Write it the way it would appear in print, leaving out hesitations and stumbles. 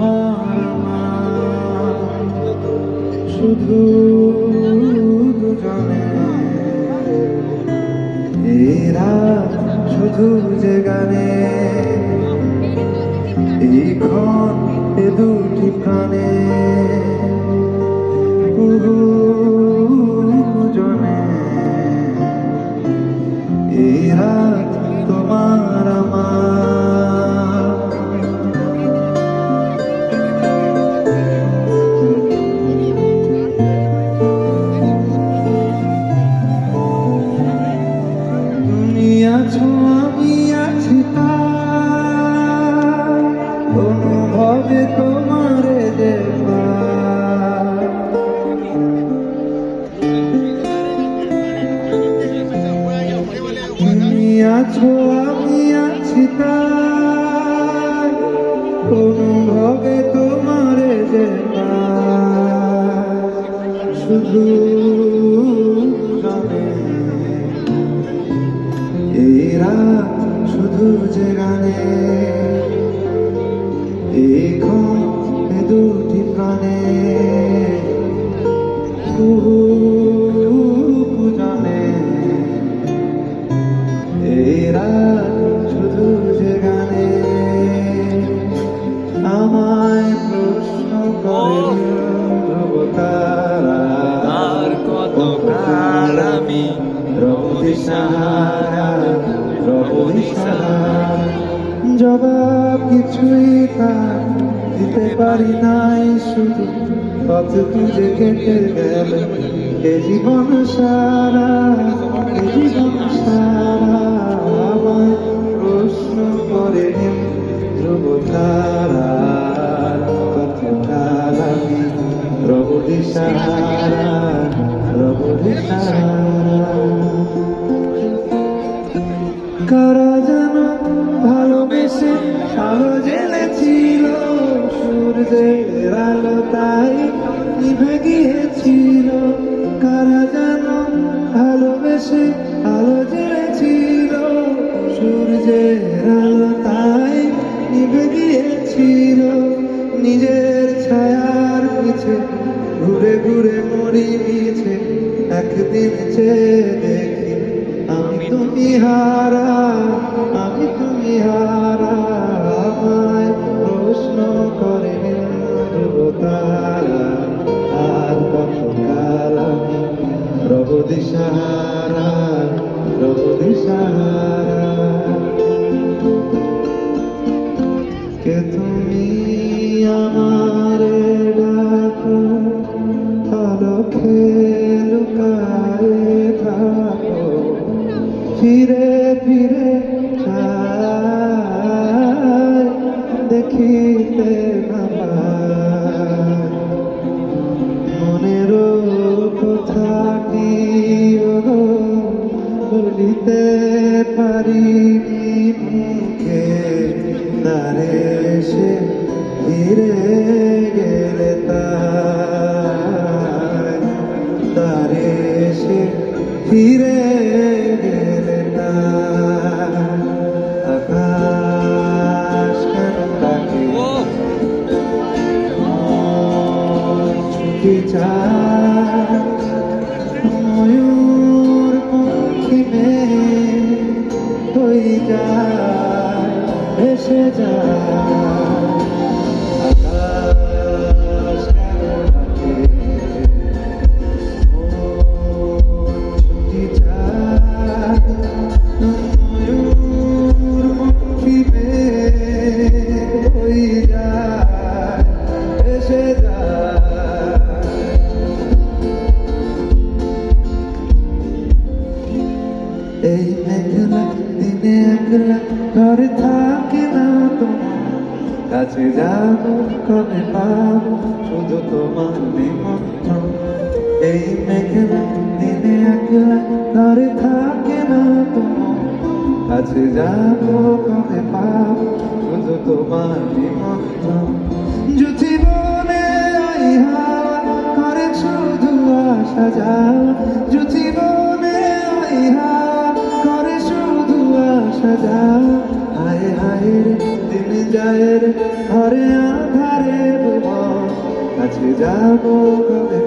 তোমার আমার শুধু দুজনে এই রাত শুধু যে গানে এই ক্ষণ এ দুটি প্রাণে দুজনে এই রাত তোমার আমার তুমি আছো আমি আছি অনুভবে তোমার তুমি আছো আমি আছি অনুভবে তোমার শুধু জানে এই রাত শুধু যে গানে এই ক্ষণ এ দুটি প্রাণে জানে এই রাত শুধু যে গানে আমায় প্রশ্ন করে ধ্রুবতারা আর কত কাল আমি রব দিশাহারা রব দিশাহারা জবাব কিছুই তার দিতে পারি নাই শুধু পথ খুঁজে কেটে গেল এ জীবন সারা এ জীবন সারা আমায় প্রশ্ন করে ধ্রুব তারা কত কাল আমি রব দিশাহারা রব দিশাহারা কারা যেন ভালোবেসে আলো জ্বেলেছিল সূর্যের আলো তাই নিভে গিয়েছিল কারা যেন ভালোবেসে আলো জ্বেলেছিল সূর্যের আলো তাই নিভে গিয়েছিল নিজের ছায়ার পিছে ঘুরে ঘুরে মরি মিছে একদিন চেয়ে দেখি আমি তুমি হারা আমি তুমি হারা আমায় প্রশ্ন করে ধ্রুবতারা আর কত কাল আমি রব দিশাহারা রব দিশাহারা কে তুমি আমার ডাকো আলোকে লুকায়ে থাকো ফিরে ফিরে চাই দেখিতে না পাই মনের কথাটি বলিতে পারি মুখে দাঁড়ে সে ফিরে গেলে তাই দাঁড়ে সে ফিরে গেলে তাই আকাশ কেন তাকে ছুটি চায় ময়ূর পক্ষী হয়ে যায় ভেসে যায় আকাশ কেন ডাকে ছুটি চায় ময়ূর পক্ষী হয়ে যায় ভেসে যায় এই মেঘলা দিনে একলা ঘরে থাকে না তোমার কাছে যাবো কবে পাবো শুধু তোমার নিমন্ত্রণ এই মেঘলা দিনে একলা ঘরে থাকে না তোমার কাছে যাবো কবে পাবো শুধু তোমার নিমন্ত্রণ জীবনে আই হাওয়া করে শুধু আসা যাওয়া জীবনে আই হাওয়া করে শুধু আসা যাওয়া হায় হায় রে দিন যায় রে ঘরে আধারে যাবো কবে